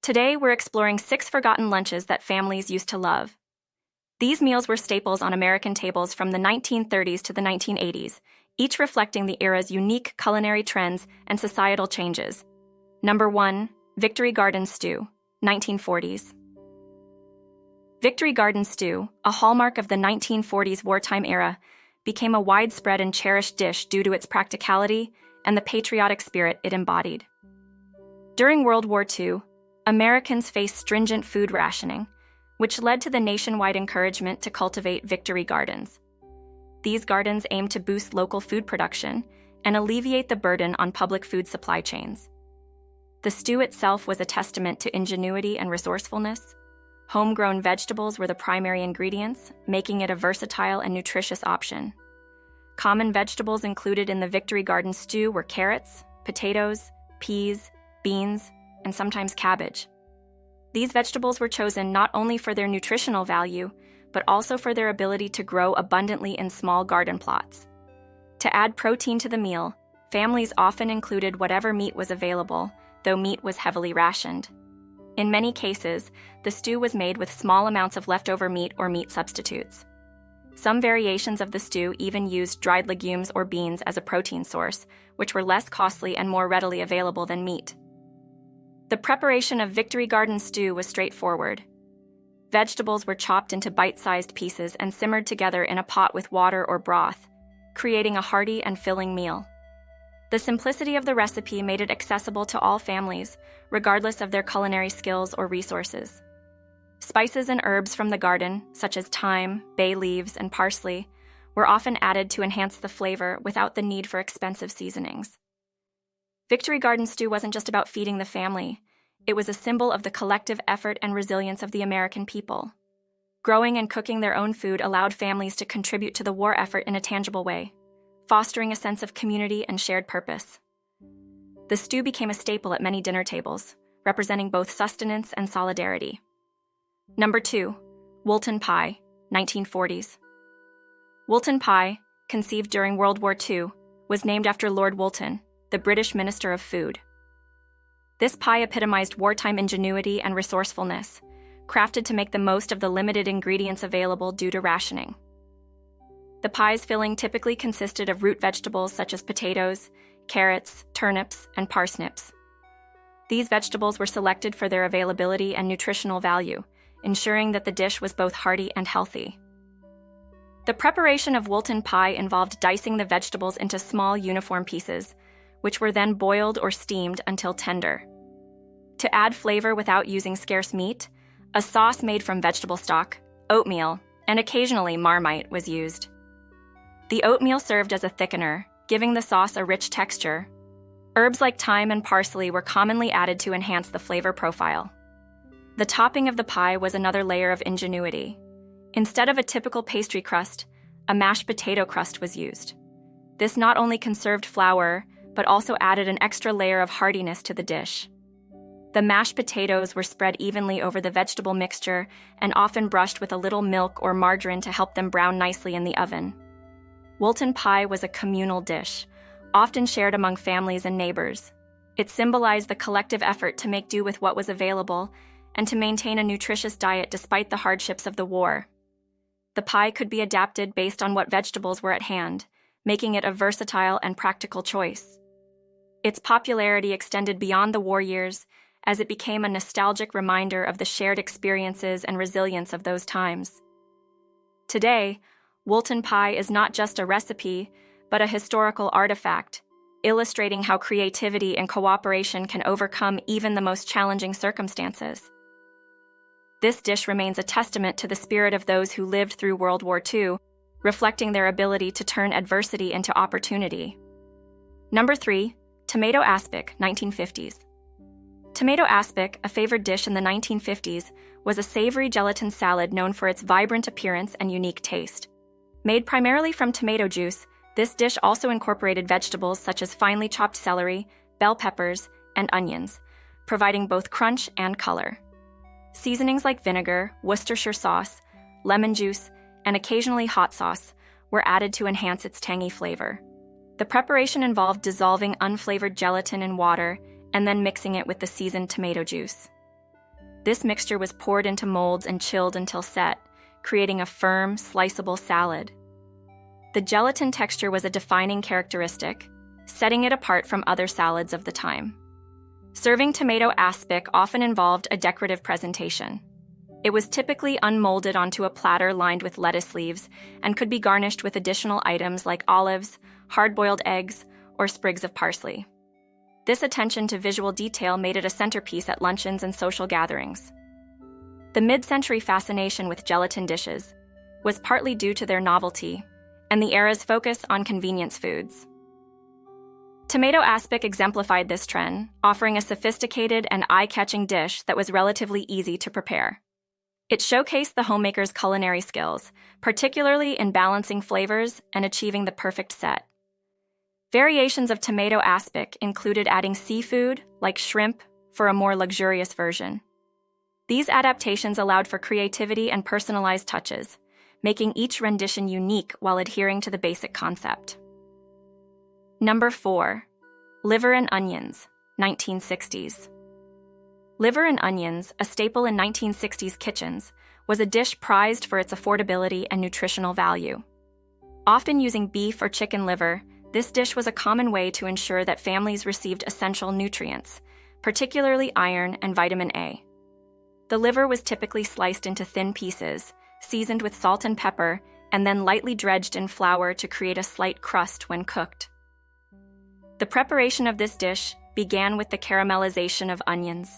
Today, we're exploring 6 forgotten lunches that families used to love. These meals were staples on American tables from the 1930s to the 1980s, each reflecting the era's unique culinary trends and societal changes. Number 1. Victory Garden Stew, 1940s. Victory Garden Stew, a hallmark of the 1940s wartime era, became a widespread and cherished dish due to its practicality and the patriotic spirit it embodied. During World War II, Americans faced stringent food rationing, which led to the nationwide encouragement to cultivate victory gardens. These gardens aimed to boost local food production and alleviate the burden on public food supply chains. The stew itself was a testament to ingenuity and resourcefulness. Homegrown vegetables were the primary ingredients, making it a versatile and nutritious option. Common vegetables included in the Victory Garden Stew were carrots, potatoes, peas, beans, and sometimes cabbage. These vegetables were chosen not only for their nutritional value, but also for their ability to grow abundantly in small garden plots. To add protein to the meal, families often included whatever meat was available, though meat was heavily rationed. In many cases, the stew was made with small amounts of leftover meat or meat substitutes. Some variations of the stew even used dried legumes or beans as a protein source, which were less costly and more readily available than meat. The preparation of Victory Garden Stew was straightforward. Vegetables were chopped into bite-sized pieces and simmered together in a pot with water or broth, creating a hearty and filling meal. The simplicity of the recipe made it accessible to all families, regardless of their culinary skills or resources. Spices and herbs from the garden, such as thyme, bay leaves, and parsley, were often added to enhance the flavor without the need for expensive seasonings. Victory Garden Stew wasn't just about feeding the family. It was a symbol of the collective effort and resilience of the American people. Growing and cooking their own food allowed families to contribute to the war effort in a tangible way, fostering a sense of community and shared purpose. The stew became a staple at many dinner tables, representing both sustenance and solidarity. Number 2. Woolton Pie, 1940s. Woolton pie, conceived during World War II, was named after Lord Woolton, the British Minister of Food. This pie epitomized wartime ingenuity and resourcefulness, crafted to make the most of the limited ingredients available due to rationing. The pie's filling typically consisted of root vegetables such as potatoes, carrots, turnips, and parsnips. These vegetables were selected for their availability and nutritional value, ensuring that the dish was both hearty and healthy. The preparation of Woolton pie involved dicing the vegetables into small uniform pieces, which were then boiled or steamed until tender. To add flavor without using scarce meat, a sauce made from vegetable stock, oatmeal, and occasionally Marmite was used. The oatmeal served as a thickener, giving the sauce a rich texture. Herbs like thyme and parsley were commonly added to enhance the flavor profile. The topping of the pie was another layer of ingenuity. Instead of a typical pastry crust, a mashed potato crust was used. This not only conserved flour, but also added an extra layer of heartiness to the dish. The mashed potatoes were spread evenly over the vegetable mixture and often brushed with a little milk or margarine to help them brown nicely in the oven. Woolton pie was a communal dish, often shared among families and neighbors. It symbolized the collective effort to make do with what was available and to maintain a nutritious diet despite the hardships of the war. The pie could be adapted based on what vegetables were at hand, making it a versatile and practical choice. Its popularity extended beyond the war years, as it became a nostalgic reminder of the shared experiences and resilience of those times. Today, Woolton pie is not just a recipe, but a historical artifact, illustrating how creativity and cooperation can overcome even the most challenging circumstances. This dish remains a testament to the spirit of those who lived through World War II, reflecting their ability to turn adversity into opportunity. Number 3. Tomato aspic, 1950s. Tomato aspic, a favored dish in the 1950s, was a savory gelatin salad known for its vibrant appearance and unique taste. Made primarily from tomato juice, this dish also incorporated vegetables such as finely chopped celery, bell peppers, and onions, providing both crunch and color. Seasonings like vinegar, Worcestershire sauce, lemon juice, and occasionally hot sauce were added to enhance its tangy flavor. The preparation involved dissolving unflavored gelatin in water and then mixing it with the seasoned tomato juice. This mixture was poured into molds and chilled until set, creating a firm, sliceable salad. The gelatin texture was a defining characteristic, setting it apart from other salads of the time. Serving tomato aspic often involved a decorative presentation. It was typically unmolded onto a platter lined with lettuce leaves and could be garnished with additional items like olives, hard-boiled eggs, or sprigs of parsley. This attention to visual detail made it a centerpiece at luncheons and social gatherings. The mid-century fascination with gelatin dishes was partly due to their novelty and the era's focus on convenience foods. Tomato aspic exemplified this trend, offering a sophisticated and eye-catching dish that was relatively easy to prepare. It showcased the homemaker's culinary skills, particularly in balancing flavors and achieving the perfect set. Variations of tomato aspic included adding seafood, like shrimp, for a more luxurious version. These adaptations allowed for creativity and personalized touches, making each rendition unique while adhering to the basic concept. Number 4. Liver and onions, 1960s. Liver and onions, a staple in 1960s kitchens, was a dish prized for its affordability and nutritional value. Often using beef or chicken liver, this dish was a common way to ensure that families received essential nutrients, particularly iron and vitamin A. The liver was typically sliced into thin pieces, seasoned with salt and pepper, and then lightly dredged in flour to create a slight crust when cooked. The preparation of this dish began with the caramelization of onions.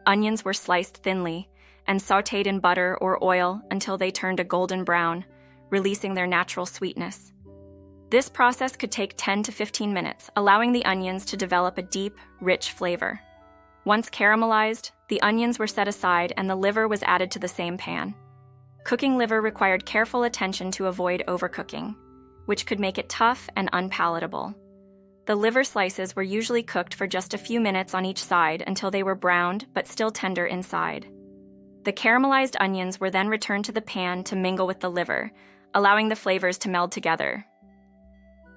Onions were sliced thinly and sautéed in butter or oil until they turned a golden brown, releasing their natural sweetness. This process could take 10 to 15 minutes, allowing the onions to develop a deep, rich flavor. Once caramelized, the onions were set aside and the liver was added to the same pan. Cooking liver required careful attention to avoid overcooking, which could make it tough and unpalatable. The liver slices were usually cooked for just a few minutes on each side until they were browned but still tender inside. The caramelized onions were then returned to the pan to mingle with the liver, allowing the flavors to meld together.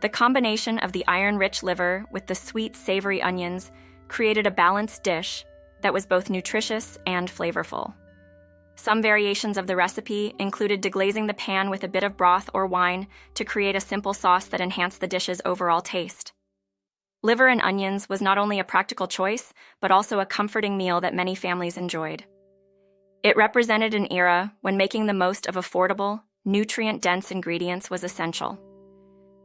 The combination of the iron-rich liver with the sweet, savory onions created a balanced dish that was both nutritious and flavorful. Some variations of the recipe included deglazing the pan with a bit of broth or wine to create a simple sauce that enhanced the dish's overall taste. Liver and onions was not only a practical choice, but also a comforting meal that many families enjoyed. It represented an era when making the most of affordable, nutrient-dense ingredients was essential.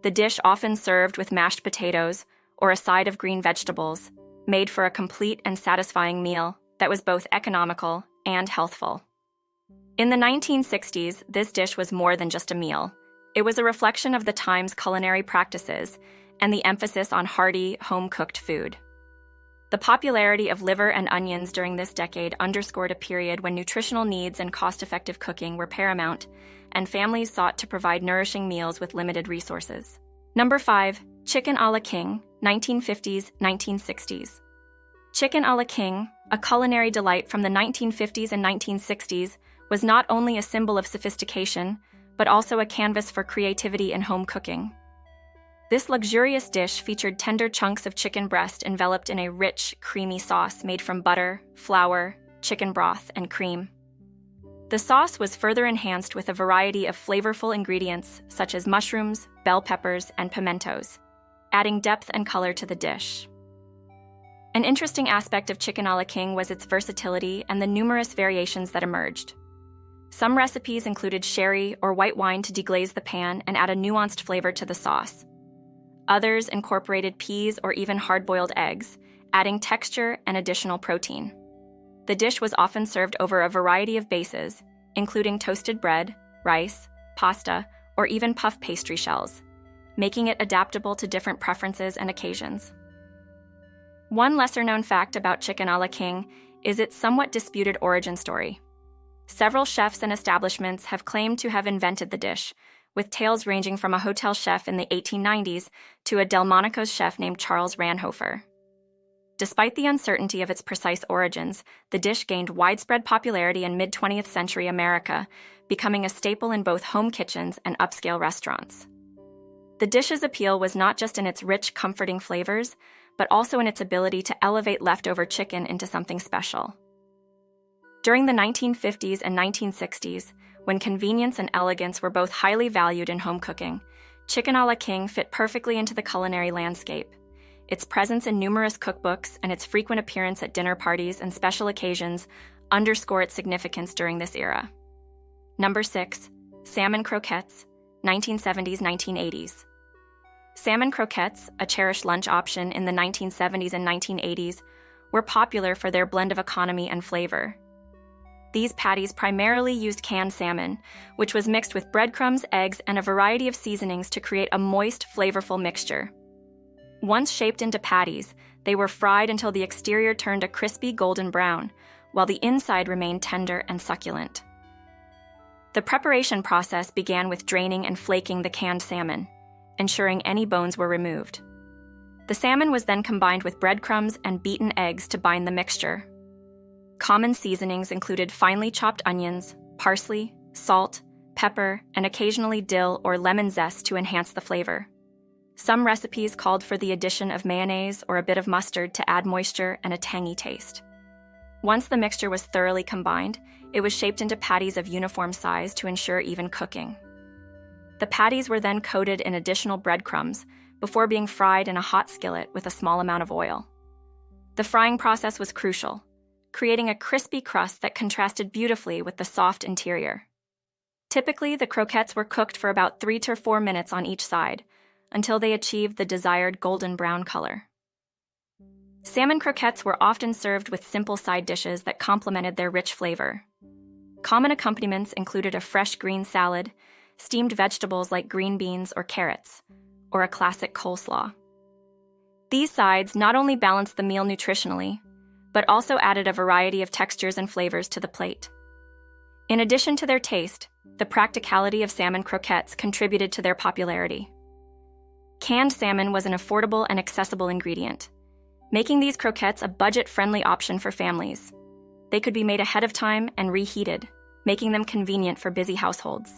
The dish often served with mashed potatoes or a side of green vegetables, made for a complete and satisfying meal that was both economical and healthful. In the 1960s, this dish was more than just a meal. It was a reflection of the time's culinary practices and the emphasis on hearty, home-cooked food. The popularity of liver and onions during this decade underscored a period when nutritional needs and cost-effective cooking were paramount, and families sought to provide nourishing meals with limited resources. Number 5. Chicken a la king, 1950s, 1960s. Chicken a la king, a culinary delight from the 1950s and 1960s, was not only a symbol of sophistication, but also a canvas for creativity in home cooking. This luxurious dish featured tender chunks of chicken breast enveloped in a rich, creamy sauce made from butter, flour, chicken broth, and cream. The sauce was further enhanced with a variety of flavorful ingredients such as mushrooms, bell peppers, and pimentos, adding depth and color to the dish. An interesting aspect of chicken a la king was its versatility and the numerous variations that emerged. Some recipes included sherry or white wine to deglaze the pan and add a nuanced flavor to the sauce. Others incorporated peas or even hard-boiled eggs, adding texture and additional protein. The dish was often served over a variety of bases, including toasted bread, rice, pasta, or even puff pastry shells, making it adaptable to different preferences and occasions. One lesser-known fact about chicken a la king is its somewhat disputed origin story. Several chefs and establishments have claimed to have invented the dish, with tales ranging from a hotel chef in the 1890s to a Delmonico's chef named Charles Ranhofer. Despite the uncertainty of its precise origins, the dish gained widespread popularity in mid-20th century America, becoming a staple in both home kitchens and upscale restaurants. The dish's appeal was not just in its rich, comforting flavors, but also in its ability to elevate leftover chicken into something special. During the 1950s and 1960s, when convenience and elegance were both highly valued in home cooking, chicken a la king fit perfectly into the culinary landscape. Its presence in numerous cookbooks and its frequent appearance at dinner parties and special occasions underscore its significance during this era. Number 6. Salmon croquettes, 1970s-1980s. Salmon croquettes, a cherished lunch option in the 1970s and 1980s, were popular for their blend of economy and flavor. These patties primarily used canned salmon, which was mixed with breadcrumbs, eggs, and a variety of seasonings to create a moist, flavorful mixture. Once shaped into patties, they were fried until the exterior turned a crispy golden brown, while the inside remained tender and succulent. The preparation process began with draining and flaking the canned salmon, ensuring any bones were removed. The salmon was then combined with breadcrumbs and beaten eggs to bind the mixture. Common seasonings included finely chopped onions, parsley, salt, pepper, and occasionally dill or lemon zest to enhance the flavor. Some recipes called for the addition of mayonnaise or a bit of mustard to add moisture and a tangy taste. Once the mixture was thoroughly combined, it was shaped into patties of uniform size to ensure even cooking. The patties were then coated in additional breadcrumbs before being fried in a hot skillet with a small amount of oil. The frying process was crucial, creating a crispy crust that contrasted beautifully with the soft interior. Typically, the croquettes were cooked for about 3 to 4 minutes on each side, until they achieved the desired golden brown color. Salmon croquettes were often served with simple side dishes that complemented their rich flavor. Common accompaniments included a fresh green salad, steamed vegetables like green beans or carrots, or a classic coleslaw. These sides not only balanced the meal nutritionally, but also added a variety of textures and flavors to the plate. In addition to their taste, the practicality of salmon croquettes contributed to their popularity. Canned salmon was an affordable and accessible ingredient, making these croquettes a budget-friendly option for families. They could be made ahead of time and reheated, making them convenient for busy households.